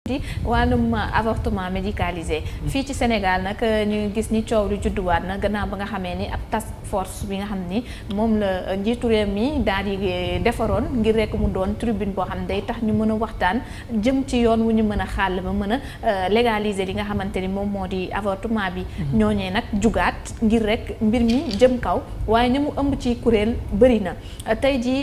ci wàllum avortement médicalisé fii ci Sénégal nag ñu gis ni coow lu judduwaat na gannaaw ba nga xamee ni ab task force bi nga xam ni moom la njiitu réew mi daal di defaroon ngir rek mu doon tribune boo xam ne day tax ñu mën a waxtaan jëm ci yoon wu ñu mën a xàll ba mën a légaliser li nga xamante ni moom moo di avortement bi ñooñee nag jugaat ngir rek mbir mi jëm kaw waaye ñu mu ëmb ci kuréel bëri na tey ji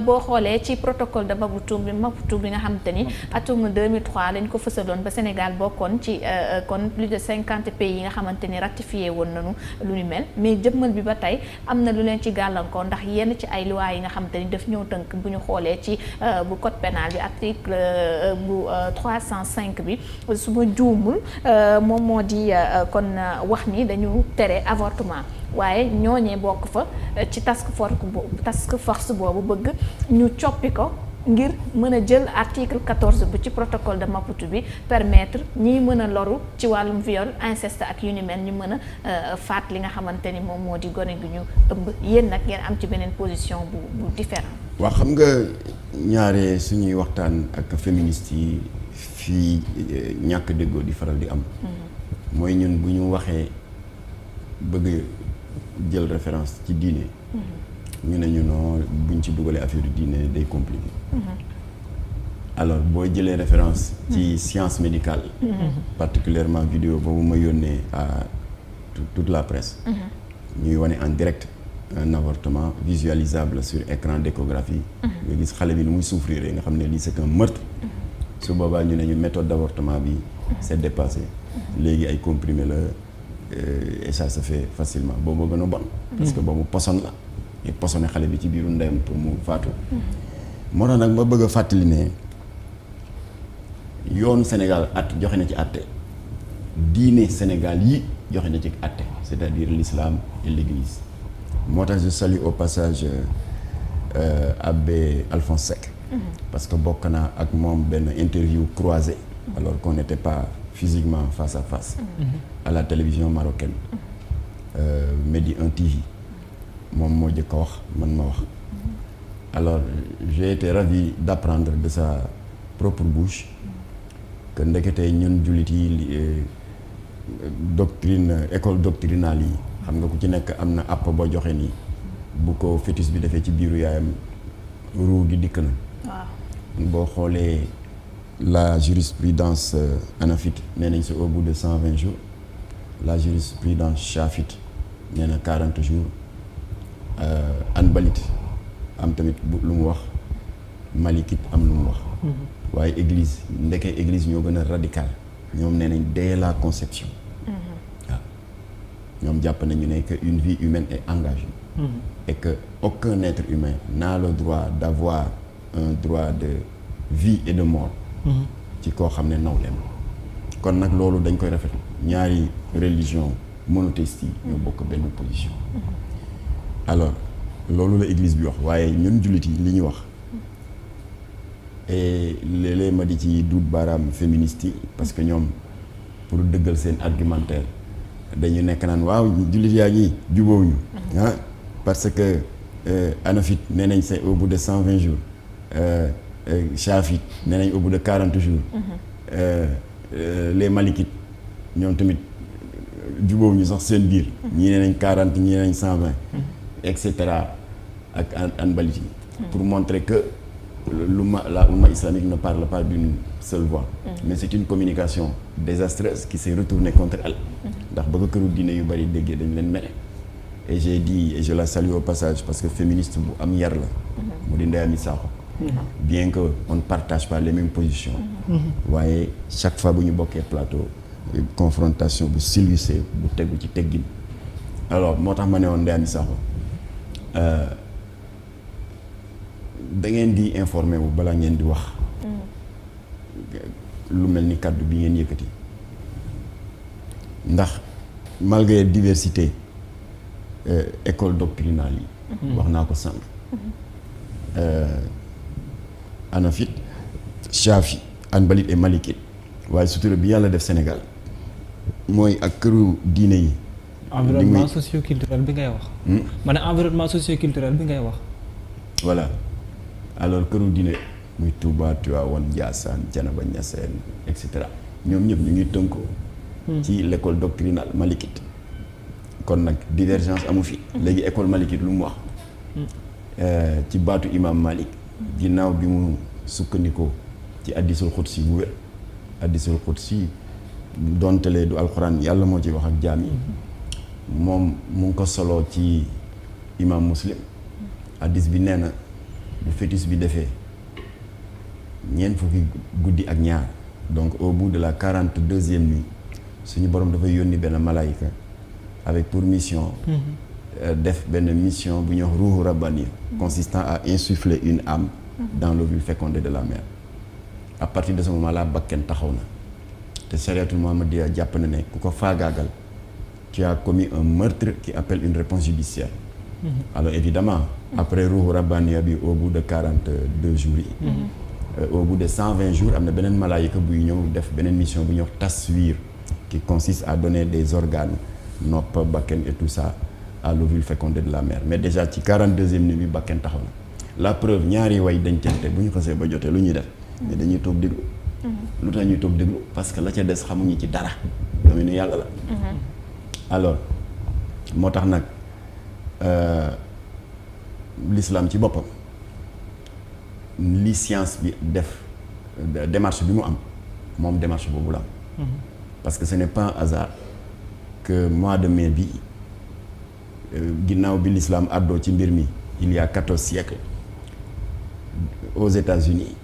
boo xoolee ci protocole de Maputo bi nga xamante ni atum 2003 lañ ko fësaloon ba Sénégal bokkoon ci kon plus de 50 pays yi nga xamante ni ratifié woon nañu lu ñu mel mais jëmmal bi ba tey am na lu leen ci gàllankoor ndax yenn ci ay loi yi nga xamante ni daf ñëw tënk bu ñu xoolee ci bu code pénal bi article bu 305 bi su ma juumul moom moo di kon wax ni dañu tere avortement waaye ñooñee bokk fa ci task force boobu bëgg ñu coppi ko ngir mën a jël article 14 bu ci protocole de Maputo bi permettre ñiy mën a loru ci wàllum viol inceste ak yu ni mel ñu mën a faat li nga xamante ni moom moo di gone gi ñu ëmb yéen nag ngeen am ci beneen position bu différent waaw xam nga ñaare suñuy waxtaan ak féministes yi fii ñàkk déggoo di faral di am mooy ñun bu ñu waxee bëgg jël référence ci diine ñu ne ñu non buñ ci dugalee affaire diine day compliqué alors boo jëlee référence ci science médicale particulièrement vidéo boobu ma yónnee à toute la presse ñuy wane en direct un avortement visualisable sur écran d'échographie nga gis xale bi ni muy souffrir nga xam ne lii c'est un meurtre su boobaa ñu ne ñu méthode d'avortement bi c'est dépassé léegi ay comprimé la et ça se fait facilement boobu gën a bon parce que boobu poson la ñu posone xale bi ci biiru ndeyam pour mu faatu moo tax nag ma bëgg a fàttali ne yoonu Sénégal joxe na ci àtte diine Sénégal yi joxe na ci àtte c'est-à-dire l'islam et l'église moo tax je salue au passage abbé Alphonse Seck parce que bokk naa ak moom benn interview croisée alors qu'on n'était pas physiquement face à face à la télévision marocaine Medi 1 TV moom moo jëkk a wax man ma wax alors j'ai été ravi d'apprendre de sa propre bouche que ndekete ñun jullit yi école doctrinale yi xam nga ku ci nekk am na àpp boo joxe nii bu ko fœtus bi defee ci biiru yaayam ruu gi dikk na boo xoolee la jurisprudence hanafite nee nañ c'est au bout de 120 jours la jurisprudence chafite nee na 40 jours Hanbalite am tamit lu mu wax Malikite am lu mu wax waaye église ndekee église ñoo gën a radical ñoom nee nañ dès la conception waaw ñoom jàpp nañu ne que une vie humaine est engagée et que aucun être humain n'a le droit d'avoir un droit de vie et de mort ci koo xam ne nawleem kon nag loolu dañ koy rafetlu ñaari religion monothéistes yi ñoo bokk benn position alors loolu la église bi wax waaye ñun jullit yi li ñu wax et léeg-léeg ma di ci duut baaraam féministes yi parce que ñoom pour dëggal seen argumentaire dañu nekk naan waaw jullit yaa ngi jubóowuñu parce que hanafite nee nañ c'est au bout de 120 jours chafite nee nañ au bout de 40 jours les malikites ñoom tamit jubóowuñu sax seen biir ñii nee nañ 40 ñii nee nañ 120 et cetera ak Hanbalite yi pour montrer que la oumma islamique ne parle pas d'une seule voix mais c'est une communication désastreuse qui s'est retournée contre elle ndax ba ko këru diine yu bari déggee dañu leen mere et j'ai dit et je la salue au passage parce que féministe bu am yar la mu di Ndeye Amy Sakho bien que on ne partage pas les mêmes positions waaye chaque fois bu ñu bokkee plateau confrontation bu civilisée bu tegu ci teggin alors moo tax ma ne woon Ndeye Amy Sakho da ngeen di informer wu balaa ngeen di wax lu mel ni kàddu bi ngeen yëkkati ndax malgré diversité école doctrinale yi wax naa ko sànq hanafite chafi hanbalite et malikite waaye sutura bi yàlla def Sénégal mooy ak këru diine yi environnement socio-culturel bi ngay wax ma ne environnement socio-culturel bi ngay wax voilà alors këru diine muy Touba Tivaouane Ndiassane Thiénaba Niassène et cetera ñoom ñëpp ñu ngi tënkoo ci l'école doctrinale malikite kon nag divergence amu fi léegi école malikite lu mu wax ci baatu imam Malik ginnaaw bi mu sukkandikoo ci hadisul xudsi bu wér hadisul xudsi dontelee du alxuraan yàlla moo ci wax ak jaam yi moom mu ngi ko soloo ci imam Muslim hadis bi nee na bu fétis bi defee ñeent fukki guddi ak ñaar donc au bout de la 42e nuit suñu borom dafay yónni benn malaayika avec pour mission def benn mission bu ñuy wax ruuhu rabbani consistant à insuffler une âme dans l'ovule fécondé de la mère à partir de ce moment là bakken taxaw na te chariatul muhammadiyya jàpp na ne ku ko faagaagal tu as commis un meurtre qui appelle une réponse judiciaire alors évidemment après ruuhu rabbani bi au bout de 42 jours yi au bout de 120 jours am na beneen malaayika buy ñëw def beneen mission bu ñuy wax taswir qui consiste à donner des organes nopp bakken et tout ça à l'ovule fécondé de la mère mais déjà ci 42e nuit bi bakken taxaw na la preuve ñaari way dencante bu ñu xasee ba jotee lu ñuy def mais dañuy toog déglu lu tax ñuy toog déglu parce que la ca des xamuñu ci dara dama ne yàlla la alors moo tax nag l'islam ci boppam li science bi def démarche bi mu am moom démarche boobu la am parce que ce n'est pas un hasard que mois de mai bi ginnaaw bi l'islam àddoo ci mbir mi il y a 14 siècles aux États-Unis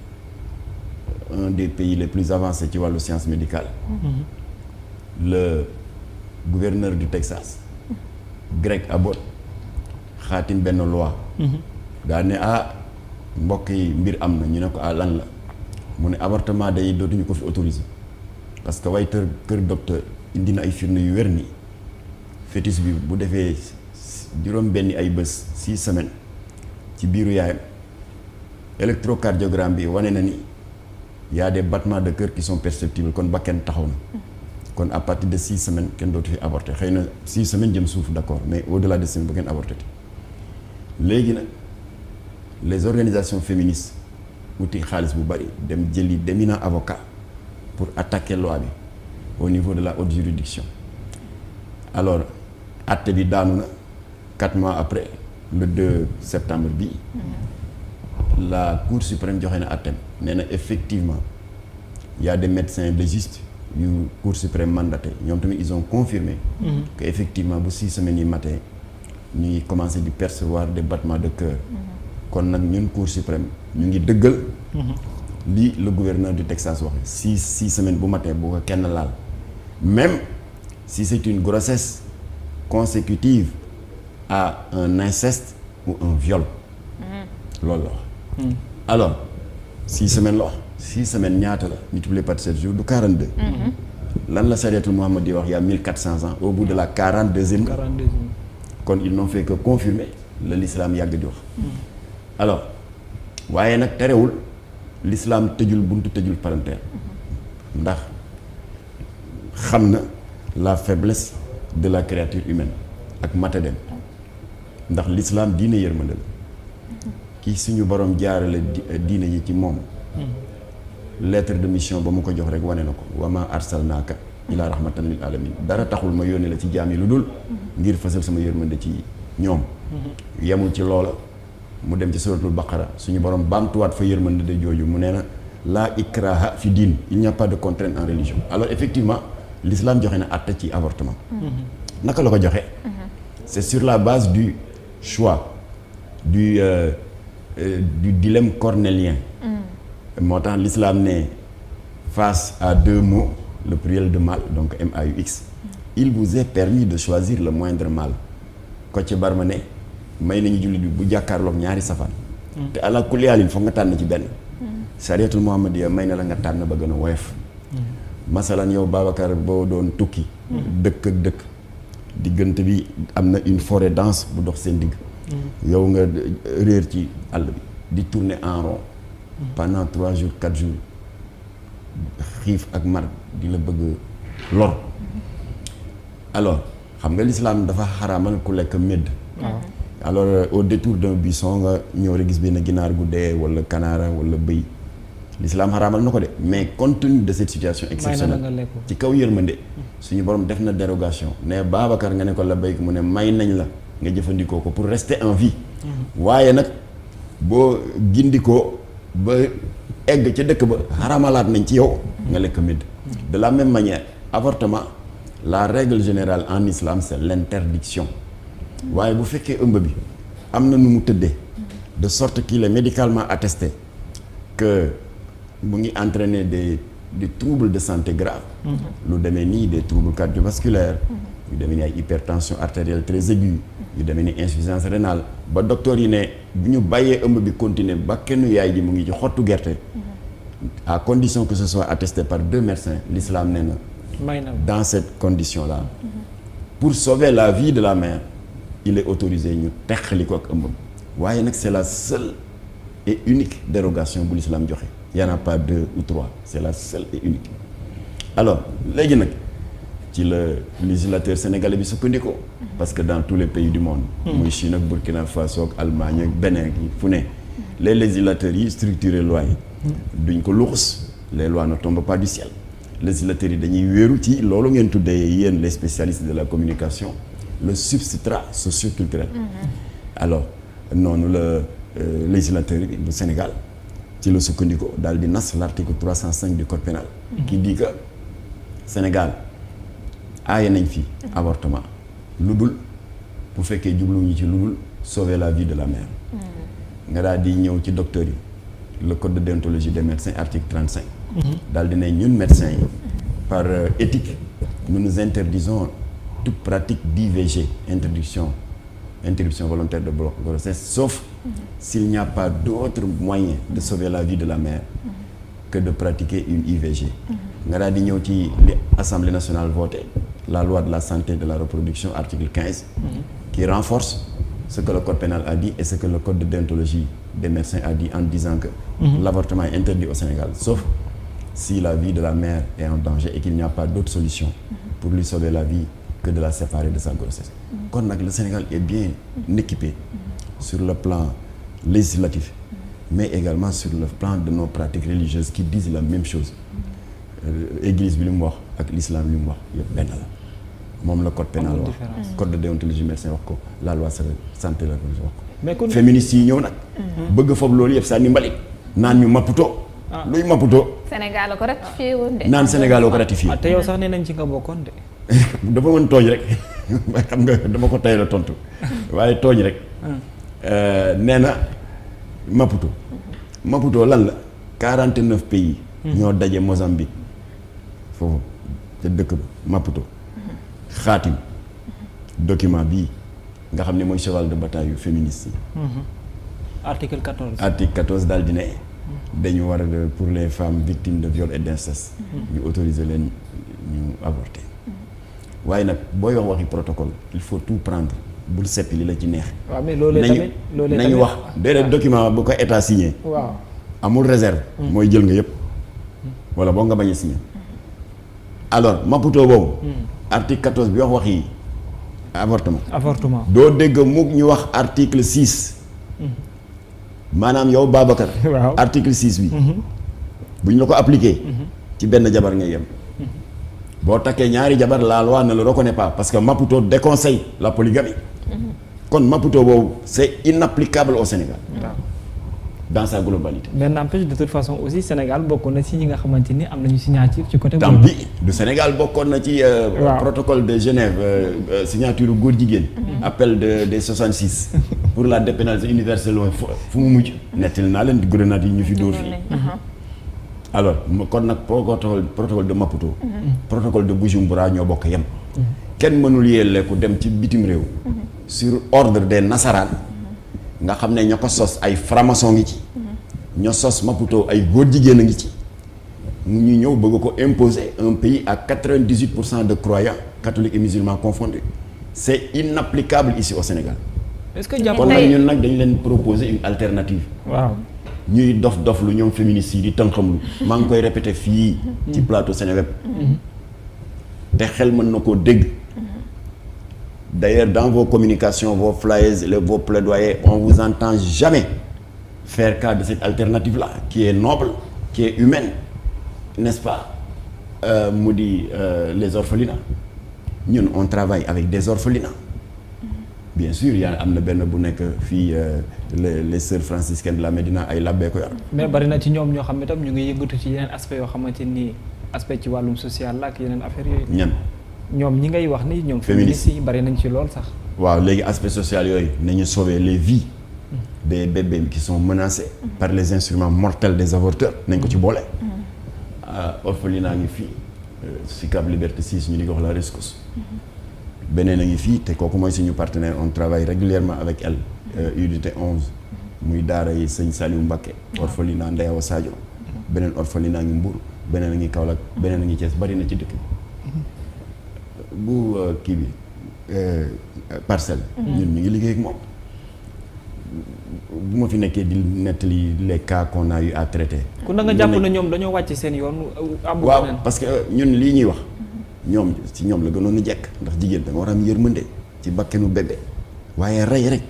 un des pays les plus avancés ci wàllu science médicale le gouverneur du Texas Greg Abbott xaatim benn loi daa ne mbokk yi mbir am na ñu ne ko lan la mu ne avortement day dootuñu ko fi autoriser parce que way kër docteur indi na ay firnde yu wér ni fœtus bi bu defee juróom benni ay bés 6 semaines ci biiru yaayam électrocardiogramme bi wane na ni y a des battements de cœur qui sont perceptibles kon bakken taxaw na kon à partir de 6 semaines kenn dootu fi avorté xëy na 6 semaines jëm suuf d'accord mais au-delà de 6 semaines bu kenn avorté léegi nag les organisations féministes wuti xaalis bu bari dem jëli d'éminents avocats pour attaquer loi bi au niveau de la haute juridiction alors acte bi daanu na 4 mois après le 2 septembre bi la Cour suprême joxe na acte nee na effectivement il y a des médecins légistes yu Cour suprême mandaté ñoom tamit ils ont confirmé que effectivement bu 6 semaines yi matee ñu ngi commencé di percevoir des battements de cœur kon nag ñun Cour suprême ñu ngi dëggal li le gouverneur du Texas wax 6 semaines bu matee bu ko kenn laal même si c'est une grossesse consécutive à un inceste ou un viol loolu la wax alors 6 semaines la wax 6 semaines ñaata la multiplié par 7 jours du 42 lan la chariatul Muhammad di wax il y a 1400 ans au bout de la 42e kon ils n'ont fait que confirmer la l'islam yàgg di wax alors waaye nag terewul l'islam tëjul buntu tëjul parenthèse ndax xam na la faiblesse de la créature humaine ak matadem ndax l'islam diine yërmande la kii suñu borom jaarale diine yi ci moom lettre de mission ba mu ko jox rek wane na ko wa ma arsalnaaka ila rahmatan lil alamin dara taxul ma yónnee la ci jaam yi lu dul ngir fësal sama yërmande ci ñoom yemul ci loola mu dem ci suratul baqara suñu borom baamtuwaat fa yërmande de jooju mu nee na la ikraha fi diin il n'y a pas de contrainte en religion alors effectivement l'islam joxe na àtte ci avortement naka la ko joxe c'est sur la base du choix du dilemme cornélien moo tax l'islam ne face à 2 mots le pluriel de mal donc MAUX il vous est permis de choisir le moindre mal Kocc Barma ne may nañu jullit bi bu jàkkaarloog ñaari safaan te ala kulli haalin foog nga tànn ci benn chariatul muhammadiyya may na la nga tànn ba gën a woyof masalan yow Babacar boo doon tukki dëkk ak dëkk diggante bi am na une forêt dense bu dox seen digg yow nga réer ci àll bi di tourner en rond pendant 3 jours 4 jours xiif ak mar di la bëgg lor alors xam nga l'islam dafa xaraamal ku lekk médd alors au détour d'un buisson nga ñëw rek gis benn ginaar gu dee wala kanaara wala bëy l'islam xaraamal na ko de mais compte tenu de cette situation exceptionnelle ci kaw yërmande suñu borom def na dérogation ne Babacar nga ne ko la béyk mu ne may nañ la nga jëfandikoo ko pour rester en vie waaye nag boo gindikoo ba egg ca dëkk ba xaramalaat nañ ci yow nga lekk médd de la même manière avortement la règle générale en islam c'est l'interdiction waaye bu fekkee ëmb bi am na nu mu tëddee de sorte qu'il est médicalement attesté que mu ngi entraîner des troubles de santé graves lu demee nii des troubles cardiovasculaires yu demee ni ay hypertension artérielle très aiguë yu demee ni insuffisance rénale ba docteur yi ne bu ñu bàyyee ëmb bi continuer ba kenn yaay ji mu ngi ci xottu gerte à condition que ce soit attesté par 2 médecins l'islam nee na dans cette condition là pour sauver la vie de la mère il est autorisé ñu teqali ko ak ëmbam waaye nag c'est la seule et unique dérogation bu l'islam joxe il y en a pas 2 ou 3 c'est la seule et unique alors léegi nag ci la législateur sénégalais bi sukkandikoo parce que dans tous les pays du monde muy Chine ak Burkina Faso ak Allemagne ak Bénin yi fu ne les législateurs yi structuré loi yi duñ ko luxus les lois ne tombent pas du ciel législateurs yi dañuy wéeru ci loolu ngeen tuddee yéen les spécialistes de la communication le substrat socio-culturel alors noonu la législateur bi du Sénégal ci la sukkandikoo daal di nas l'article 305 du code pénal qui dit que Sénégal aaye nañ fi avortement lu dul bu fekkee jubluñu ci lu dul sauver la vie de la mère nga daal di ñëw ci docteur yi le code de déontologie des médecins article 35 daal di ne ñun médecins yi par éthique nous nous interdisons toute pratique d'IVG interruption volontaire de grossesse sauf s'il n'y a pas d'autre moyen de sauver la vie de la mère que de pratiquer une IVG nga daal di ñëw ci li Assemblée nationale voté la loi de la santé et de la reproduction article 15 qui renforce ce que le code pénal a dit et ce que le code de déontologie des médecins a dit en disant que l'avortement est interdit au Sénégal sauf si la vie de la mère est en danger et qu'il n'y a pas d'autre solution pour lui sauver la vie que de la séparer de sa grossesse kon nag le Sénégal est bien équipé sur le plan législatif mais également sur le plan de nos pratiques religieuses qui disent la même chose église bi li mu wax ak l'islam li mu wax yëpp benn la moom la code pénal wax code de déontologie médecin wax ko la loi santé la wax ko féministes yi ñëw nag bëgg foofu loolu yëpp sànni mbalit naan ñu Maputo luy Maputo Sénégal la ko ratifié woon de naan Sénégal la ko ratifié te yow sax nee nañ ci nga bokkoon de dafa mën tooñ rek xam nga dama ko tey la tontu waaye tooñ rek nee na Maputo lan la 49 pays ñoo daje Mozambique foofu te dëkk ba Maputo xaatim document bii nga xam ne mooy cheval de bataille yu féministe yi article 14 daal di ne dañu war a pour les femmes victimes de viol et d'inceste ñu autoriser leen ñu avorter waaye nag booy wax waxi protocole il faut tout prendre bul seppi li la ci neex waaw mais loolee tamit nañu wax déedéet document bu ko état signé waaw amul réserve mooy jël nga yëpp wala boo nga bañ a signé alors Maputo boobu article 14 bi wax waxi avortement doo dégg mukk ñu wax article 6 maanaam yow Babacar article 6 bi bu ñu la ko appliqué ci benn jabar ngay yem boo takkee ñaari jabar la loi ne le reconnaît pas parce que Maputo déconseille la polygamie kon Maputo boobu c'est inapplicable au Sénégal dans sa globalité. mais n'empêche de toute façon aussi Sénégal bokkoon na ci ñi nga xamante ni am nañu signature ci côté. tant pis du Sénégal bokkoon na ci. protocole de Genève signature góor jigéen. appel des 66. pour la dépénalisation universelle fu mu mujj. nettali naa leen di grenade yi ñu fi dóor fii. alors kon nag protocole de Maputo. protocole de Bujumbura ñoo bokk yem. kenn mënul yelleeku dem ci bitim réew. sur ordre des nasaraan. nga xam ne ñoo ko sos ay franc-maçon ngi ci. ñoo sos Maputo ay góor jigéen a ngi ci. ñu ñëw bëgg ko imposer un pays à 98% de croyants catholiques et musulmans confondus. C'est inapplicable ici au Sénégal. est-ce que kon nag ñun nag dañu leen proposer une alternative. waaw ñuy dof lu ñoom féministes yi di tënxamlu. maa ngi koy répéter fii. ci plateau Seneweb. te xel mën na koo dégg. D'ailleurs, dans vos communications, vos flyers, vos plaidoyers, on vous entend jamais faire cas de cette alternative-là, qui est noble, qui est humaine, n'est-ce pas, mu di les orphelinats ñun on travaille avec des orphelinats bien sûr yaa am na benn bu nekk fii les sœurs franciscaines de la Médina ay labbee ko yor. mais bari na ci ñoom ñoo xam ne tam ñu ngi yëngatu ci yeneen aspect yoo xamante ni aspect ci wàllum social la ak yeneen affaires yooyu. ñan ñoom ñi ngay wax ni ñoom. féministes yi bari nañ ci lool sax. waaw léegi aspect social yooyu nañu sauver les vies des bébés qui sont menacés par les instruments mortels des avorteurs nañ ko ci boole. orphelinat ngi fii Sicap Liberté 6 ñu di ko wax la rescousse. beneen a ngi fii te kooku mooy suñu partenaire on travaille régulièrement avec elle. unité 11 muy daara yi sëñ Saliou Mbacké orphelinat Ndeyawa Sadio beneen orphelinat ngi Mbour beneen a ngi Kaolack beneen a ngi Thiès bari na ci dëkk bu kii bi parcelle ñun ñu ngi liggéey ak moom bu ma fi nekkee di nettali les cas qu'on a eu à traiter. ku na nga jàpp na ñoom dañoo wàcc seen yoon. waaw parce que ñun lii ñuy wax ñoom ci ñoom la gënoon a jekk ndax jigéen da nga war a am yërmande ci bakkenu bébé waaye rey rek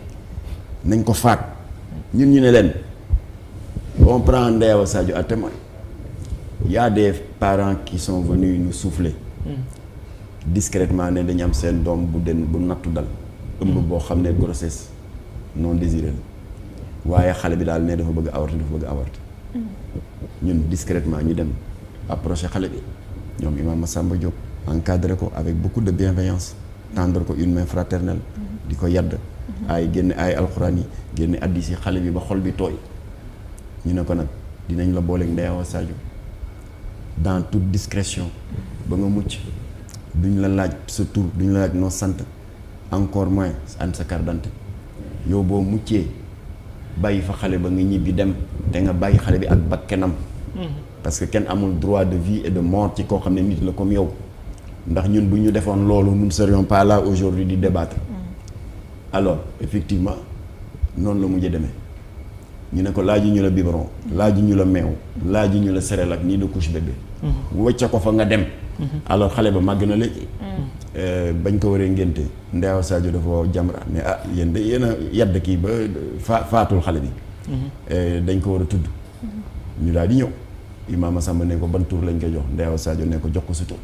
nañ ko faat ñun ñu ne leen on prend Ndeyawa Sadio à témoin y a des parents qui sont venus nous souffler discrètement ne dañu am seen doom bu nattu dal ëmb boo xam ne grossesse non désirée la waaye xale bi daal ne dafa bëgg avorter ñun discrètement ñu dem approché xale bi ñoom Imam Massamba Diop encadré ko avec beaucoup de bienveillance tendre ko une main fraternelle di ko yadd ay génne ay alxuraan yi génne addis yi xale bi ba xol bi tooy ñu ne ko nag dinañ la booleeg Ndeyawa Sadio dans toute discrétion ba nga mucc duñ la laaj sa tur duñ la laaj noo sant encore moins an sa carte d'identité yow boo muccee bàyyi fa xale ba nga ñibbi dem te nga bàyyi xale bi ak bakkenam parce que kenn amul droit de vie et de mort ci koo xam ne nit la comme yow ndax ñun bu ñu defoon loolu nous ne serions pas là aujourd'hui di débattre alors effectivement noonu la mujjee demee ñu ne ko laaju ñu la biberon laaju ñu la meew laaju ñu la céréales ak nii de couche bébé wëcca ko fa nga dem alors xale ba màgg na léegi bañ ko waree ngénte Ndeyawa Sadio dafa woo Jamra ne yéen de yéen a yadd kii ba faatul xale bi dañ ko war a tudd ñu daal di ñëw Imam Massamba ne ko ban tur lañ koy jox Ndeyawa Sadio ne ko jox ko sa tur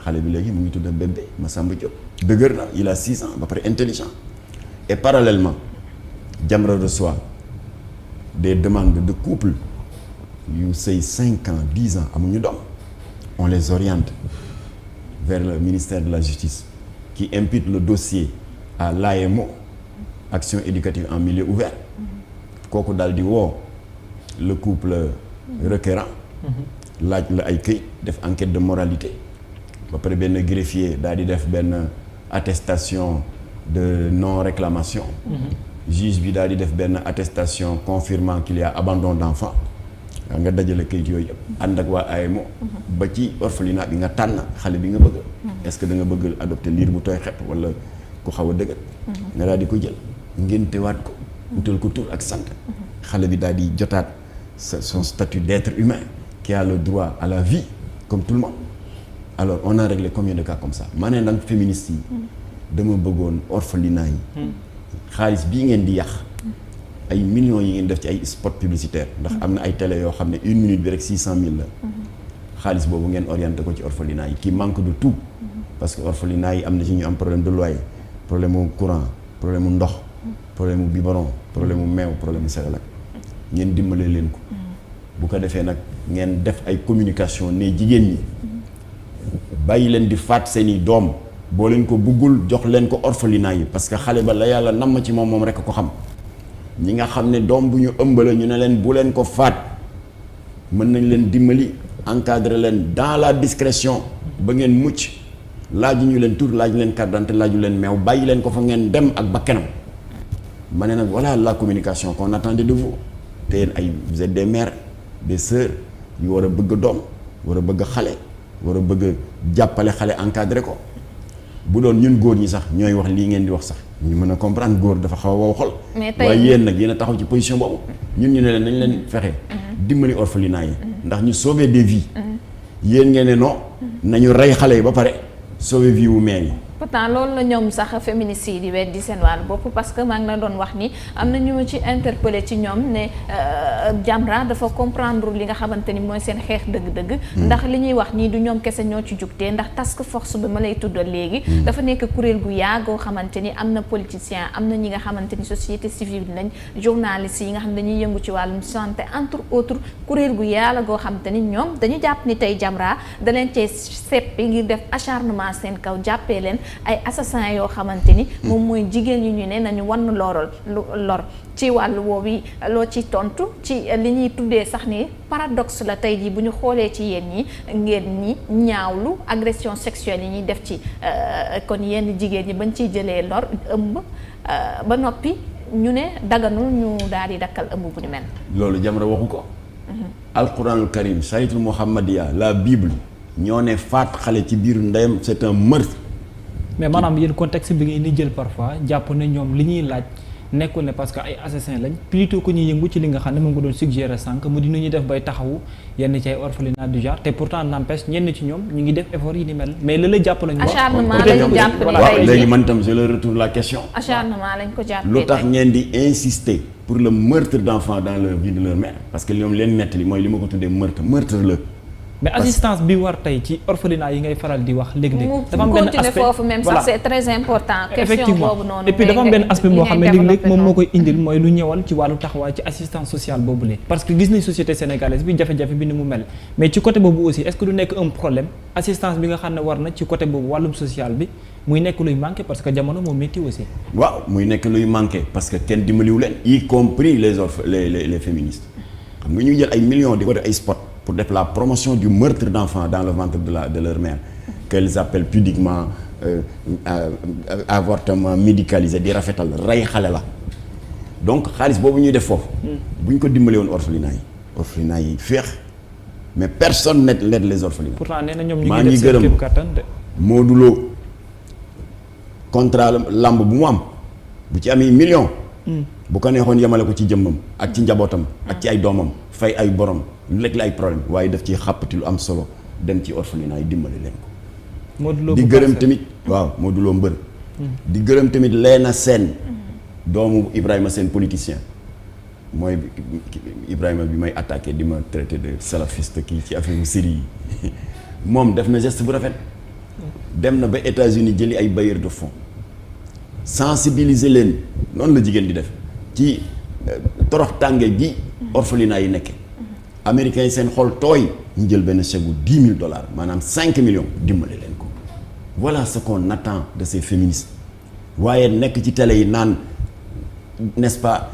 xale bi léegi mu ngi tudd bébé Massamba Diop dëgër na il a 6 ans ba pare intelligent et parallèlement Jamra reçoit des demandes de couple yu sëy 5 ans 10 ans amuñu doom on les oriente vers le ministère de la Justice qui impute le dossier à l'AMO action éducative en milieu ouvert kooku daal di woo le couple requérant laaj la ay këyit def enquête de moralité ba pare benn greffier daal di def benn attestation de non réclamation juge bi daal di def benn attestation confirmant qu'il y a abandon d'enfant nga dajale kayit yooyu yëpp ànd ak waa AMO ba ci orphelinat bi nga tànn xale bi nga bëgg est-ce que da nga bëgg adopter liir bu tooy xepp wala ku xaw a dëgër nga daal di ko jël ngéntewaat ko utal ko tur ak sant xale bi daal di jotaat son statut d'être humain qui a le droit à la vie comme tout le monde alors on a réglé combien de cas comme ça maa ne nag féministes yi dama bëggoon orphelinat yi xaalis bii ngeen di yàq ay millions yi ngeen def ci ay spot publicitaire ndax am na ay télé yoo xam ne 1 minute bi rek 600 000 la xaalis boobu ngeen orienté ko ci orphelinat yi qui manque de tout parce que orphelinat yi am na ci ñu am problème de loyer problème mu courant problème mu ndox problème mu biberon problème mu meew problème mu céréales ngeen dimbale leen ko bu ko defee nag ngeen def ay communication ne jigéen ñi bàyyi leen di faat seeni doom boo leen ko buggul jox leen ko orphelinat yi parce que xale ba la yàlla namm ci moom rek ko xam ñi nga xam ne doom bu ñu ëmbala ñu ne leen bu leen ko faat mën nañ leen dimbali encadrer leen dans la discrétion ba ngeen mucc laaju ñu leen tur laaju leen carte d'identité laaju leen meew bàyyi leen ko fa ngeen dem ak bakkanam ma ne nag voilà la communication qu'on attendait de vous te yéen ay vous êtes des mères des sœurs yu war a bëgg doom war a bëgg xale war a bëgg jàppale xale encadré ko bu doon ñun góor ñi sax ñooy wax lii ngeen di wax sax ñu mën a comprendre góor dafa xaw a wow xol waaye yéen nag yéen a taxaw ci position boobu ñun ñu ne leen nañ leen fexe dimbali orphelinat yi ndax ñu sauver des vies yéen ngeen ne non nañu rey xale yi ba pare sauver vie wu mère yi pourtant loolu la ñoom sax féministes yi di weddi seen wàllu bopp parce que maa ngi la doon wax ni am na ñu ma ci interpellé ci ñoom ne Jamra dafa comprendre li nga xamante ni mooy seen xeex dëgg-dëgg. ndax li ñuy wax nii du ñoom kese ñoo ci jugtee ndax task force bi ma lay tuddal léegi. dafa nekk kuréel gu yaagoo xamante ni am na politicien am na ñi nga xamante ni société civile nañ journalistes yi nga xam dañuy yëngu ci wàllum santé entre autres kuréel gu yàlla goo xamante ni ñoom dañu jàpp ni tey Jamra da leen cee seppi ngir def acharnement seen kaw jàppee leen ay assassins yoo xamante ni moom mooy jigéen ñi ñu ne nañu wann lor ci wàllu woowu loo ci tontu ci li ñuy tuddee sax ni paradoxe la tey jii bu ñu xoolee ci yéen ñi ngeen ñi ñaawlu agression sexuelle yi ñuy def ci kon yenn jigéen ñi bañ ciy jëlee lor ëmb ba noppi ñu ne daganul ñu daal di dakkal ëmb bu ni mel. loolu Jamra waxu ko. alquranul karim saytul muhammadiya la bible ñoo ne faat xale ci biir ndeyam c'est un meurtre. mais maanaam yéen contexte bi ngeen di jël parfois jàpp ne ñoom li ñuy laaj nekkul ne parce que ay assassin lañ plutôt que ñuy yëngu ci li nga xam ne moom nga doon suggérer sànq mu dina ñuy def bay taxawu yenn ci ay orphelinat du genre te pourtant n'empêche ñenn ci ñoom ñu ngi def effort yi ni mel mais la jàpp nañu. acharnement lañu jàpp waaw léegi man tam je leur retourne la question. acharnement lañ ko jàppee lu tax ngeen di insister pour le meurtre d'enfants dans leur vie de leur mère parce que ñoom leen nettali mooy li ma ko tuddee meurtre la. mais assistance bi war tey ci orphelinat yi ngay faral di wax léeg-léeg dafa am benn aspect foofu même sax c'est très important question boobu noonu et puis dafa am benn aspect boo xam ne léeg-léeg moom moo koy indil mooy lu ñëwal ci wàllu taxawaay ci assistance sociale boobu la parce que gis nañ société sénégalaise bi jafe-jafe bi ni mu mel mais ci côté boobu aussi est-ce que du nekk un problème assistance bi nga xam ne war na ci côté boobu wàllum social bi muy nekk luy manqué parce que jamono moo métti aussi. waaw muy nekk luy manqué parce que kenn dimbaliwu leen y compris les féministes xam nga ñuy jël ay millions di ko def ay spot pour def la promotion du meurtre d'enfants dans le ventre de leur mère qu'elles appellent pudiquement avortement médicalisé di rafetal rey xale la donc xaalis boobu ñuy def foofu bu ñu ko dimbale woon orphelinat yi féex mais personne n'aide les orphelins. pourtant nee na ñoom ñu ngi def seen kéem kattan de. Modou Lo contrat lamb bu mu am bu ci amee million bu ko neexoon yemale ko ci jëmmam ak ci njabootam ak ci ay doomam fay ay borom lu lekk la ay problème waaye daf ci xàppati lu am solo dem ci orphelinat yi dimbali leen ko di gërëm tamit waaw Modou Lo mbër di gërëm tamit Léna Sène doomu Ibrahima Sène politicien mooy Ibrahima bi may attaqué di ma traité de salafiste kii ci affaire série yi moom def na geste bu rafet dem na ba États-Unis jëli ay bailleurs de fonds sensibiliser leen noonu la jigéen di def ci torox tànge gi orphelinat yi nekke américains yi seen xol tooy ñu jël benn chèque bu $10 000 maanaam 5 millions dimbale leen ko voilà ce qu'on attend de ces féministes waaye nekk ci télé yi naan n'est-ce pas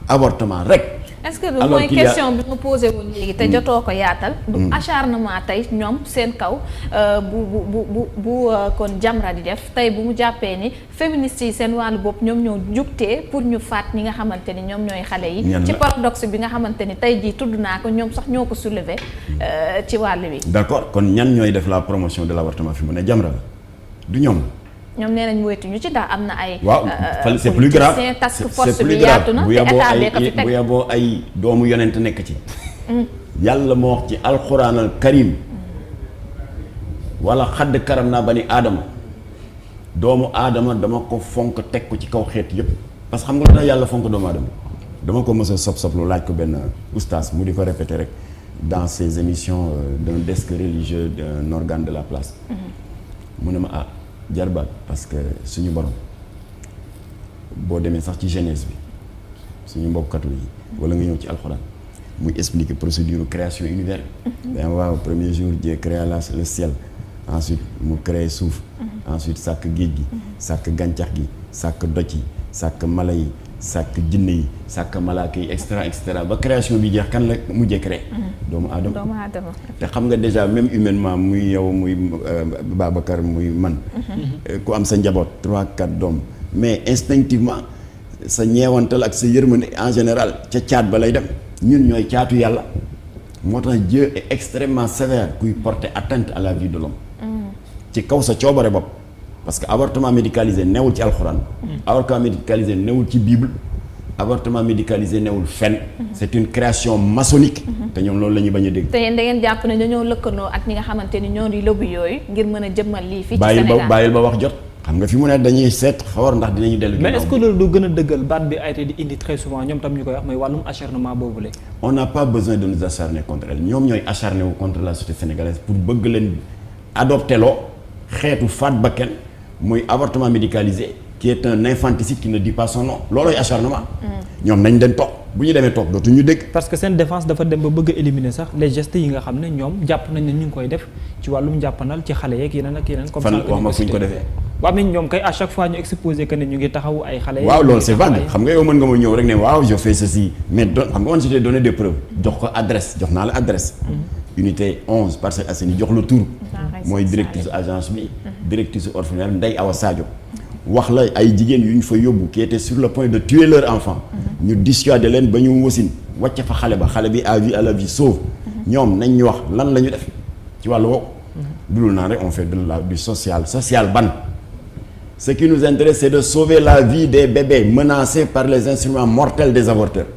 avortement rek. est-ce que du mooy question bi ma posé woon léegi te jotoo ko yaatal. du acharnement tey ñoom seen kaw bu kon Jamra di def tey bu mu jàppee ni féministes yi seen wàllu bopp ñoom ñoo jugtee pour ñu faat ñi nga xamante ni ñoom ñooy xale yi. ci paradoxe bi nga xamante ni tey jii tudd naa ko ñoom sax ñoo ko soulever ci wàllu wi. d'accord kon ñan ñooy def la promotion de l'avortement fi mu ne Jamra la du ñoom. ñoom nee nañ moytu ñu ci ndax am na ay. waaw c'est plus grave task force bi yaatu na te état bee ko fi teg bu yaboo ay doomu yonent nekk ci. yàlla moo wax ci alxuraanal karim wala xadd karam naa bani aadama doomu aadama dama ko fonk teg ko ci kaw xeet yépp parce que xam nga lu tax yàlla fonk doomu aadama dama ko mës a sob lu laaj ko benn oustaz mu di ko répéter rek dans ses émissions d'un desk religieux d'un organe de la place. mu ne ma jarbaat parce que suñu borom boo demee sax ci Genèse bi suñu mbokk catholique yi wala nga ñëw ci alxuraan muy expliquer procédure création univers bi waaw premier jour Dieu créa le ciel ensuite mu créé suuf ensuite sàkk géej gi sàkk gàncax gi sàkk doj yi sàkk mala yi sàkk jinne yi sàkk malaaka yi et cetera ba création bi jeex kan la mujjee créé doomu aadama te xam nga déjà même humainement muy yow muy Babacar muy man ku am sa njaboot 3-4 doom mais instinctivement sa ñeewantal ak sa yërmande en général ca caat ba lay dem ñun ñooy caatu yàlla moo tax Dieu est extrêmement sévère kuy porter atteinte à la vie de l'homme ci kaw sa coobare bopp parce que avortement médicalisé newul ci alxuraan avortement médicalisé newul ci bible avortement médicalisé newul fenn. c'est une création maçonnique. te ñoom loolu la ñuy bañ a dégg. te yéen da ngeen jàpp ne dañoo lëkkaloo ak ñi nga xamante ni ñoo di lobby yooyu ngir mën a jëmmal lii fii ci Sénégal bàyyil ba wax jot. xam nga fi mu ne dañuy seet xawar ndax dinañu dellu. mais est-ce que loolu du gën a dëggal baat bi ay di indi très souvent ñoom tam ñu koy wax mooy wàllum acharnement boobule. on n'a pas besoin de nous acharner contre elle ñoom ñooy acharné wu contre la société sénégalaise pour bëgg leen adopté loo xeetu faat bakkan muy avortement médicalisé qui est un infanticide qui ne dit pas son nom loolooy acharnement. ñoom nañ den toog bu ñu demee toog dootuñu dégg. parce que seen défense dafa dem ba bëgg a éliminer sax les gestes yi nga xam ne ñoom jàpp nañ ne ñu ngi koy def ci wàllum jàppanal ci xale yeeg yeneen ak yeneen. comme ça fan wax ma fu ñu ko defee. waaw mais ñoom kay à chaque fois ñu exposé que ne ñu ngi taxaw ay xale. waaw loolu c'est vague xam nga yow mën nga ma ñëw rek ne waaw je fais ceci mais xam nga on s'était donné des preuves jox ko adresse jox naa la adresse. unité 11 Parcelles Assainies jox la tur. mooy directrice agence bi. directrice orphelinat Ndeye Awa Sadio. wax la ay jigéen yu ñu fa yóbbu qui étaient sur le point de tuer leur enfant. ñu dissuader leen ba ñu wasin wàcce fa xale bi à vie à la vie sauve. ñoom nañ ñu wax lan la ñu def ci wàllu woowu. dul naa rek on fait du social ban. ce qui nous intéresse c'est de sauver la vie des bébés menacés par les instruments mortels des avorteurs.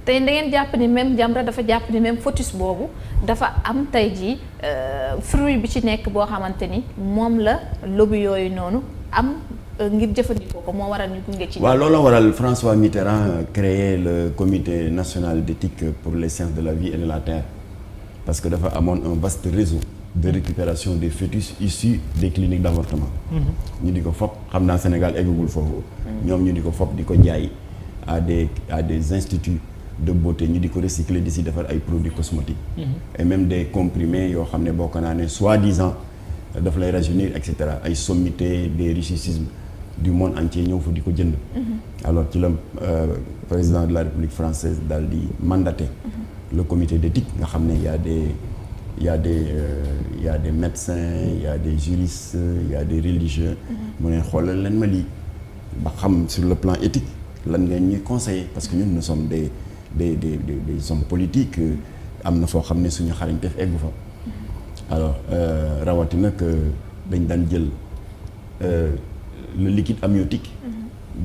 tey da ngeen jàpp ni même Jamra dafa jàpp ni même fœtus boobu dafa am tey jii fruit bi ci nekk boo xamante ni moom la lobby yooyu noonu am ngir jëfandikoo ko moo waral ñu gunge ci. waaw loolu waral François Mitterrand créé le comité national d'éthique pour les sciences de la vie et de la terre parce que dafa amoon un vaste réseau de récupération des fœtus issus des cliniques d'avortement. ñu di ko fopp xam naa Sénégal eggagul foofu. ñoom ñu di ko fopp di ko jaay à des instituts de beauté ñu di ko recycler di si defar ay produits cosmétiques. Et même des comprimés yoo xam ne boo ko naanee soi-disant daf lay rajeunir et cetera ay sommités des richissimes du monde entier ñëw fa di ko jënd. alors ci la président de la République française daal di mandaté le comité d'éthique nga xam ne y a des médecins y a des juristes y a des religieux. mu ne xoolal leen ma lii ba xam sur le plan éthique lan ngeen ñuy conseiller parce que ñun nous sommes des hommes politiques am na foo xam ne suñu xarañteef eggu fa. alors rawatina que dañ daan jël le liquide amniotique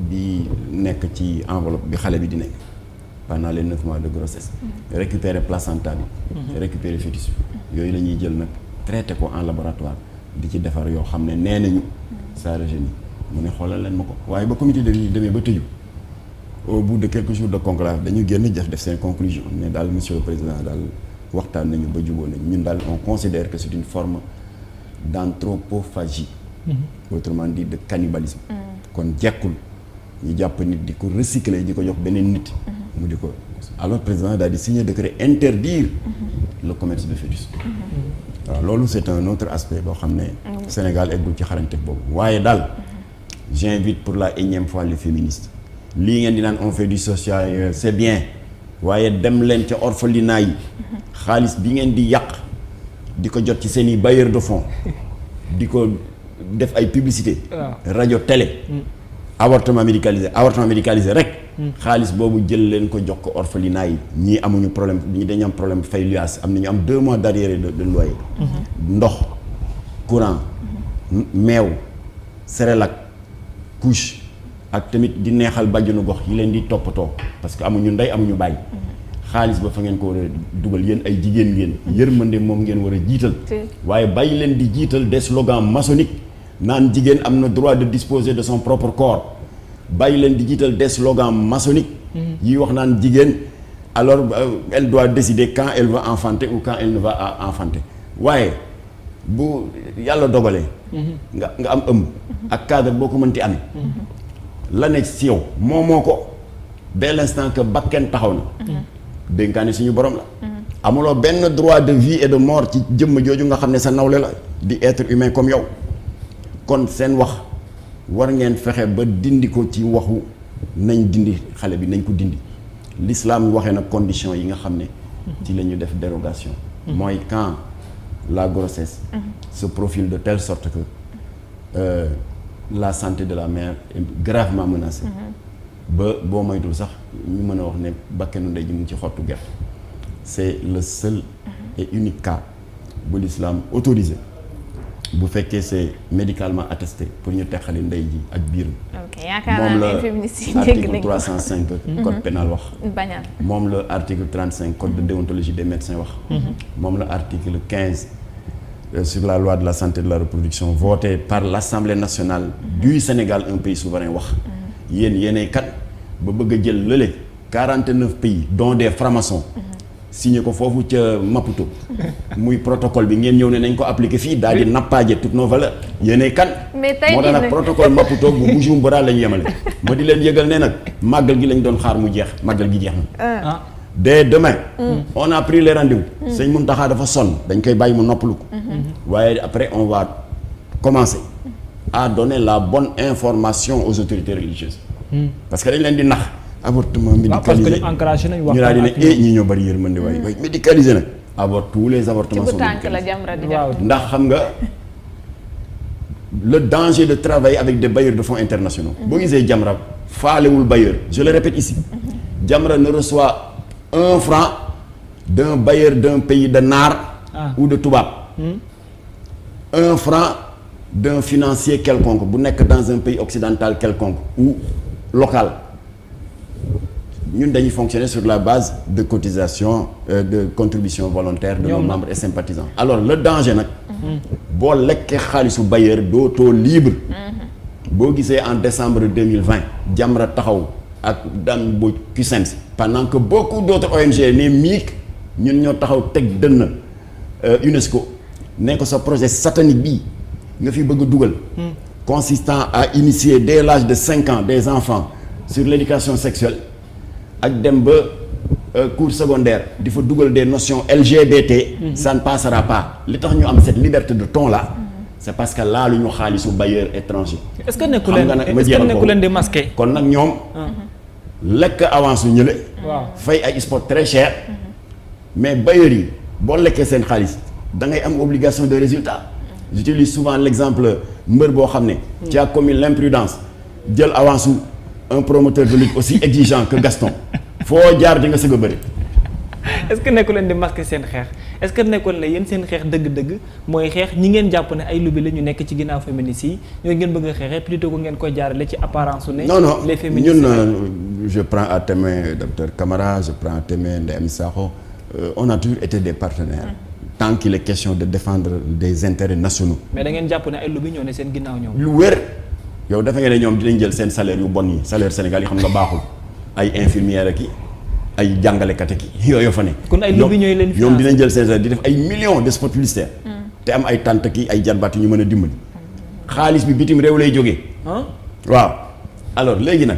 bi nekk ci enveloppe bi xale bi di nekk pendant les 9 mois de grossesse. récupérer placenta bi. récupérer fœtus bi. yooyu la ñuy jël nag traité ko en laboratoire di ci defar yoo xam ne nee nañu ça rajeunit mu ne xoolal leen ma ko waaye ba comité de demee ba tëju au bout de quelques jours de conclave dañu génn def seen conclusion mais daal monsieur le président daal waxtaan nañu ba jubóo nañu ñun daal on considère que c'est une forme d'anthropophagie. autrement dit de cannibalisme. kon jekkul ñu jàpp nit di ko recycler di ko jox beneen nit. mu di ko alors président daal di signer décret interdire le commerce de fœtus. waaw loolu c'est un autre aspect boo xam ne Sénégal eggul ci xarañte boobu waaye daal j'invite pour la énième fois les féministes lii ngeen di naan on fait du social c'est bien waaye dem leen ca orphelinat yi xaalis bi ngeen di yàq di ko jot ci seen i bailleurs de fonds di ko def ay publicité rajo télé avortement médicalisé rek xaalis boobu jël leen ko jox ko orphelinat yi ñii amuñu problème ñii dañu am problème fay luyaas am nañu am 2 mois d'arriéré de loyer ndox courant meew cérélac couche ak tamit di neexal bàjjenu gox yi leen di toppatoo parce que amuñu ndey amuñu bàyyi xaalis ba fa ngeen ko war a dugal yéen ay jigéen ngeen yërmande moom ngeen war a jiital waaye bàyyi leen di jiital des slogans maçonniques naan jigéen am na droit de disposer de son propre corps bàyyi leen di jiital des slogans maçonniques yi wax naan jigéen alors elle doit décider quand elle va enfanter ou quand elle ne va enfanter waaye bu yàlla dogalee nga am ëmb ak cadre boo ko mënti amee la nekk ci yow moo ko dès l'instant que bakken taxaw na dénkaane suñu borom la amuloo benn droit de vie et de mort ci jëmm jooju nga xam ne sa nawle la di être humain comme yow kon seen wax war ngeen fexe ba dindi ko ci waxu nañ dindi xale bi nañ ko dindi l'islam waxee nag conditions yi nga xam ne ci la ñu def dérogation mooy quand la grossesse se profile de telle sorte que la santé de la mère est gravement menacée ba boo moytul sax ñu mën a wax ne bakkanu ndey ji mu ngi ci xottu gerte c'est le seul et unique cas bu l'islam autorisé bu fekkee c'est médicalement attesté pour ñu teqali ndey ji ak biir. ok yaakaar naa ne féministes yi dégg article nañ 305 code pénal wax. bañal moom la article 35 code de déontologie des médecins wax. moom la article 15 sur la loi de la santé et de la reproduction voté par l'Assemblée nationale du Sénégal, un pays souverain wax. yéenay kat ba bëgg a jël lële 49 pays dont des francs-maçons. signé ko foofu ca Maputo. muy protocole bi ngeen ñëw ne nañ ko appliquer fii daal di nappaaje toutes nos valeurs. yéenay kan. mais tey moo tax nag protocole Maputo bu Bujumbura lañ yemale. ma di leen yëgal ne nag màggal gi lañ doon xaar mu jeex màggal gi jeex na. dès demain. on a pris les rendez-vous. sëñ Mountakha dafa sonn dañ koy bàyyi mu noppalu ko. waaye après on va commencer à donner la bonne information aux autorités religieuses. parce que dañ leen di nax. avortement médicalisé ñu daal di ne ñi ñoo bari yërmande waaye médicalisé nag tous les avortements sont médicalisés ndax xam nga le danger de travailler avec des bailleurs de fonds internationaux boo gisee Jamra faalewul bailleur je le répète ici Jamra ne reçoit 1 franc d'un bailleur d'un pays de naar ou de tubaab 1 franc d'un financier quelconque bu nekk dans un pays occidental quelconque ou local. ñun dañuy fonctionner sur la base de cotisation de contribution volontaire de nos membres et sympathisants. alors le danger nag boo lekkee xaalisu bailleur dootoo libre boo gisee en décembre 2020 Jamra taxaw ak Dame Mbodj Cussens pendant que beaucoup d'autres ONG ne miig ñun ñoo taxaw teg dënn UNESCO ne ko sa projet satanique bii nga fi bëgg a dugal consistant à initier dès l'âge de 5 ans des enfants sur l'éducation sexuelle ak dem ba cours secondaire di fa dugal des notions LGBT. ça ne passera pas li tax ñu am cette liberté de ton là. c'est parce que laalu ñu xaalisu bailleur étranger. est-ce que nekku leen di masqué. kon nag ñoom. lekk avance su ñële. waaw fay ay sport très cher. mais bailleurs yi boo lekkee seen xaalis da ngay am obligation de résultat. j'utilise souvent l'exemple mbër boo xam ne. qui a commis l'imprudence jël avance su un promoteur de lutte aussi exigeant que Gaston foo jaar di nga sëgg a bëri. est-ce que nekku leen di masquer seen xeex est-ce que nekkul ne yéen seen xeex dëgg-dëgg mooy xeex ñi ngeen jàpp ne ay lobby la ñu nekk ci ginnaaw féministes yi ñoo ngeen bëgg a xeexee plutôt que ngeen koy jaarale ci apparence su ne. non les féministes ñun je prends à témoin docteur Camara je prends à témoin Ndeye Amy Sakho on a toujours été des partenaires. tant qu'il est question de défendre des intérêts nationaux. mais da ngeen jàpp ne ay lobby ñoo ne seen ginnaaw ñoom. lu wér. yow dafa ngeen ne ñoom dinañ jël seen salaire yu bon yi salaire Sénégal yi xam nga baaxul ay infirmières ak ay jàngalekat ak yooyu fa ne. kon ay lobby ñooy leen ñoom dinañ jël seen salaire di def ay millions de spots publicitaires. te am ay tante ki ay jarbaat yu ñu mën a dimbali. xaalis bi bitim réew lay jógee. waaw alors léegi nag.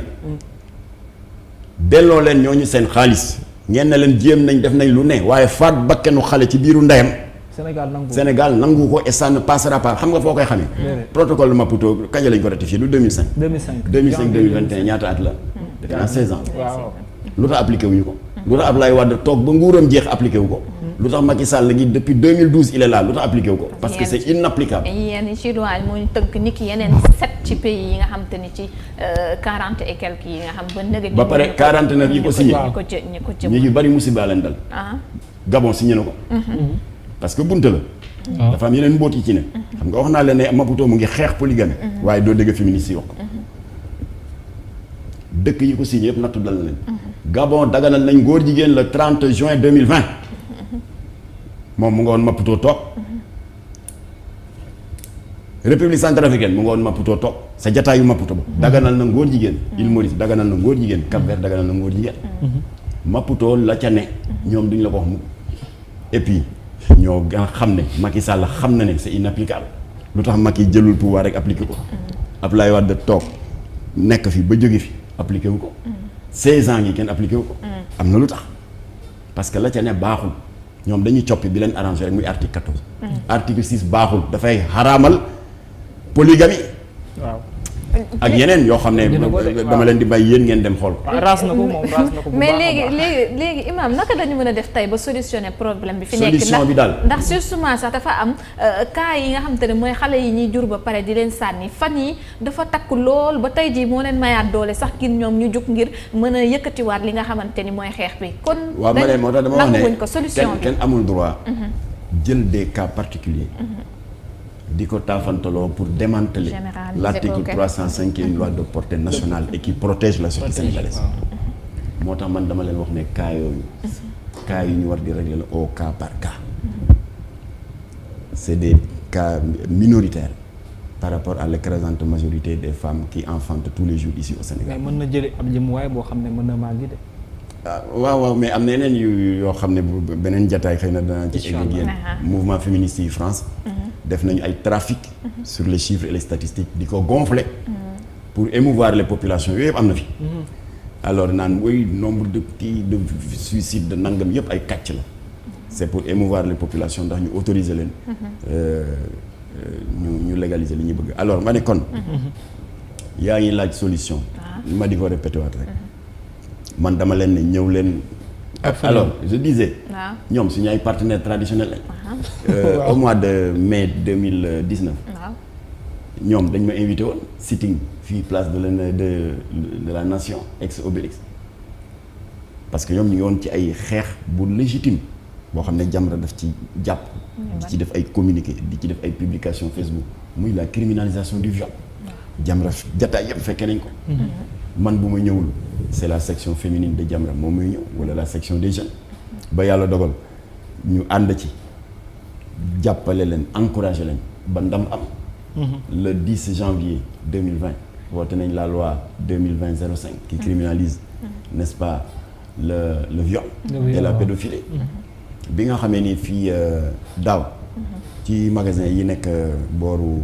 delloo leen ñooñu seen xaalis. ngeen ne leen jéem nañ def nañ lu ne waaye faat bakkenu xale ci biiru ndeyam. Sénégal nangu ko et ça ne passera pas xam nga foo koy xamee. protocole de Maputo kañ lañ ko ratifié du 2005. 2021 ñaata at la. defe naa 16 ans. waaw lu tax appliqué wuñu ko. lu tax Abdoulaye Wade toog ba nguuram jeex appliqué wu ko. lu tax Macky Sall léegi depuis 2012 il est là lu tax appliqué wu ko. parce que c'est inapplicable. yenn ci loi moo ñu tënk ni ki yeneen 7 ci pays yi nga xam te ni ci 40 et quelques yi nga xam ba nëgë. ba pare 49 yi ko signé ñi ci bari musiba leen dal. Gabon signé na ko. parce que bunte la. dafa am yeneen mbóot yi ci ne. xam nga wax naa leen ne Maputo mu ngi xeex polygamie. waaye doo dégg féministes yi wax ko. dëkk yi ko signé yëpp nattu dal na leen. Gabon daganal nañ góor jigéen le 30 juin 2020. moom mu nga woon Maputo toog. République centrafricaine mu nga woon Maputo toog sa jataayu Maputo ba. daganal na góor jigéen. Île Maurice daganal na góor jigéen. Cap-Vert daganal na góor jigéen. Maputo la ca ne. ñoom duñ la ko wax mu. et puis ñoo nga xam ne Macky Sall xam na ne c'est inapplicable lu tax Macky jëlul pouvoir rek appliqué ko. Abdoulaye Wade toog nekk fi ba jóge fi appliqué wu ko. 16 ans yi kenn appliqué wu ko. am na lu tax parce que la ca ne baaxul ñoom dañuy coppi bi leen arrangé rek muy article 14. article 6 baaxul dafay xaraamal polygamie. waaw. ak yeneen yoo xam ne dama leen di bàyyi yéen ngeen dem xool. raas na ko moom raas na ko bu baax mais léegi imam naka dañu mën a def tey ba solutionner problème bi fi nekk solution bi daal ndax justement sax dafa am cas yi nga xam te ne mooy xale yi ñuy jur ba pare di leen sànni fan yi dafa takk lool ba tey jii moo leen mayaat doole sax ngir ñoom ñu jóg ngir mën a yëkkatiwaat li nga xamante ni mooy xeex bi kon waaw ma ne moo tax dama wax nanguwuñ ko solution ne kenn amul droit jël des cas particuliers di ko taafantaloo pour démanteler l'article 305 qui est une loi de portée nationale et qui protège la société sénégalaise. moo tax man dama leen wax ne cas yooyu cas yu ñu war di régler la au cas par cas. c'est des cas minoritaires par rapport à l'écrasante majorité des femmes qui enfantent tous les jours ici au Sénégal. mais mën na jëlee ab jëmuwaay boo xam ne mën na màgg de. waaw mais am na yeneen yoo xam ne bu beneen jataay xëy na danaa ci egg ak yéen mouvement féministe yi France def nañu ay trafic sur les chiffres et les statistiques di ko gonfler pour émouvoir les populations yooyu yëpp am na fi alors naan mooy nombre de suicide de nangam yëpp ay kàcc la c'est pour émouvoir les populations ndax ñu autoriser leen ñu légaliser li ñu bëgg alors ma ne kon yaa ngi laaj solution ma di ko répété waat rek man dama leen ne ñëw leen. alors je disais. ñoom suñu ay partenaires traditionnels lañ. au mois de mai 2019. ñoom dañ ma invité woon sitting fii place de la nation ex Obélix parce que ñoom ñu ngi woon ci ay xeex bu légitime boo xam ne Jamra daf ci jàpp. di ci def ay communiqué di ci def ay publication Facebook muy la criminalisation du viol. Jamra jataay yëpp fekkee nañ ko. man bu ma ñëwul c'est la section féminine de Jamra moom muy ñëw wala la section des jeunes ba yàlla dogal ñu ànd ci jàppale leen encourager leen ba ndam am. Le 10 janvier 2020 voté nañ la loi 2020-05 qui criminalise n'est-ce pas le viol et la pédophilie. bi nga xamee ni fii daaw ci magasin yi nekk booru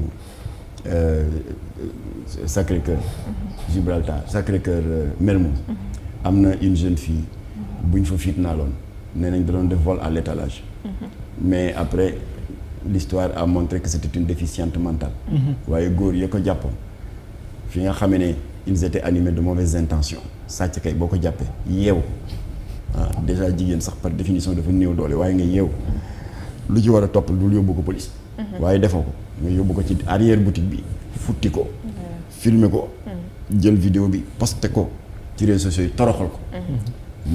Sacré-Cœur Gibraltar Sacré-Cœur Mermoz am na une jeune fille bu ñu fa fitnaaloon nee nañ da doon def vol à l'étalage mais après l'histoire a montré que c'était une déficiente mentale waaye góor ya ko jàppoon fi nga xamee ne ils étaient animés de mauvaises intentions sàcc kay boo ko jàppee yeew déjà jigéen sax par définition dafa néew doole waaye nga yeew lu ci war a topp dul yóbbu ko police waaye defoo ko nga yóbbu ko ci arrière boutique bi futti ko filmer ko jël vidéo bi posté ko ci réseaux sociaux yi toroxal ko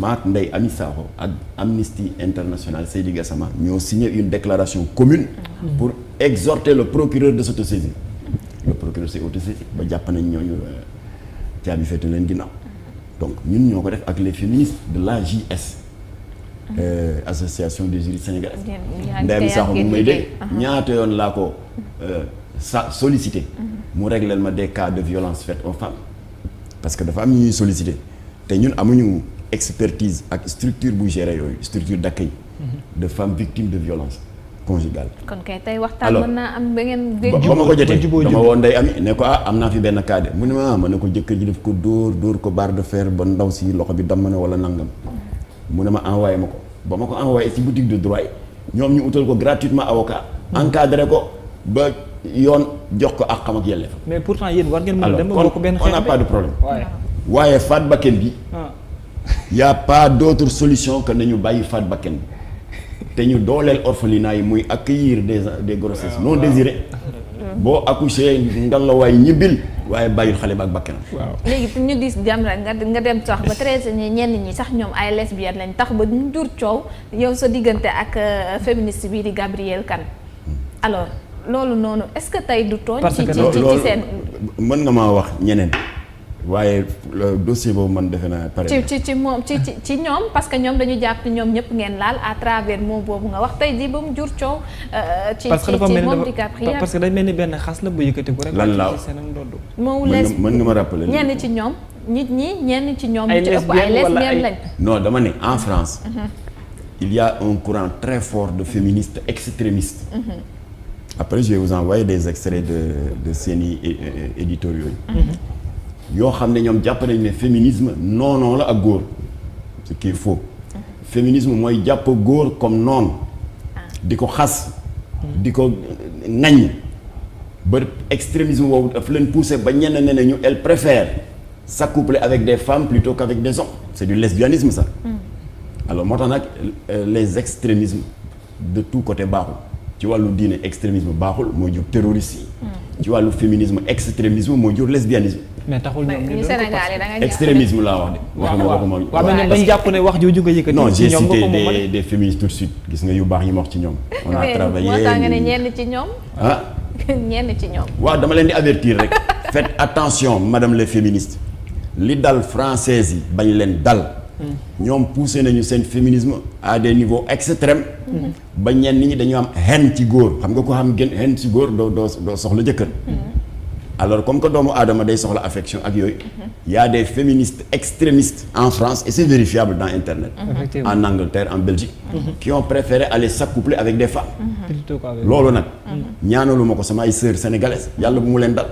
maak Ndeye Amy Sakho ak Amnesty International Seydi Gassama ñoo signé une déclaration commune pour exhorter le procureur de s'autosaisir. Le procureur s'est autosaisi ba jàpp nañ ñooñu caabi féete leen ginnaaw donc ñun ñoo ko def ak les féministes de l'AJS association des juristes sénégalais. Ndeye Amy Sakho mu may dégg ñaata yoon laa ko sollicité mu régler ma des cas de violence faite aux femmes parce que dafa am ñuy sollicité te ñun amuñu expertise ak structure bu gérer yooyu structure d'accueil de femmes victimes de violence conjugale. kon kay tey waxtaan mën naa am ba ngeen. ba ma ko jotee dama woo Ndeye Amy ne ko am naa fi benn cas de mu ne ma ne ko jëkkër ji def ko dóor ko barre de fer ba ndaw si loxo bi damm na wala nangam mu ne ma envoyé ma ko ba ma ko envoyé ci boutique de droit ñoom ñu utal ko gratuitement avocat encadré ko ba yoon jox ko ak xam ak yelleef. mais pourtant yéen war ngeen mën a dem ba bokk benn xeex on n'a pas de problème. waaye faat bakken bi. y a pas d'autre solution que nañu bàyyi faat bakken bi te ñu dooleel orphelinat yi muy accueillir des grossesses non désirées boo accouché ngallaawaay ñibbil waaye bàyyil xale ba ak bakkenam. léegi ñu gis Jamra nga dem sax ba treize ñenn ñi sax ñoom ay lesbiennes lañ tax ba ñu jur coow yow sa diggante ak féministe bii di Gabrielle Kane alors loolu noonu est-ce que tey du tooñ. ci seen mën nga maa wax ñeneen. waaye dossier boobu man defe naa pare ci moom ci ñoom parce que ñoom dañu jàpp ñoom ñëpp ngeen laal à travers moom boobu nga wax tey jii ba mu jur coow. ci moom di Gabrielle parce que dañ mel ni benn xas la bu yëkkati ko rek. lan laaw moom mën nga ma rappeler ñenn ci ñoom ñenn ci ñoom. ñu ci ëpp ay lesbiennes lañ. non dama ne en France. il y a un courant très fort de féministes extrémistes. après je vais vous envoyer des extraits de seeni éditoriaux yi. yoo xam ne ñoom jàpp nañ ne féminisme non la ak góor ce qui est faux. féminisme mooy jàpp góor comme noonu di ko xas di ko ŋaññ ba extrémisme boobu daf leen pousser ba ñenn ne ñu elle préfère s'accoupler avec des femmes plutôt qu'avec des hommes c'est du lesbianisme ça. alors moo tax nag les extrémismes de tous côtés baaxul ci wàllu diine extrémisme baaxul moo jur terroriste yi. ci wàllu féminisme extrémisme moo jur lesbianisme. mais taxul ñoom ñu extrémisme laa wax de. waxuma waaw mais ñoom dañu jàpp ne wax jooju nga yëkkati. non j'ai cité des féministes tout de suite gis nga yu baax yi ma wax ci ñoom. on a travaillé moo tax nga ne ñenn ci ñoom. ñenn ci ñoom. waaw dama leen di avertir rek faites attention madame les féministes li dal françaises yi bañ leen dal. ñoom poussé nañu seen féminisme à des niveaux extrêmes. ba ñenn ñi dañu am haine ci góor xam nga ko xam gën haine ci góor doo soxla jëkkër. alors comme que doomu aadama day soxla affection ak yooyu. y a des féministes extrémistes en France et c'est vérifiable dans internet. En Angleterre en Belgique. qui ont préféré aller s'accoupler avec des femmes. loolu nag. ñaanalu ma ko sama ay sœurs sénégalaises yàlla bu mu leen dal.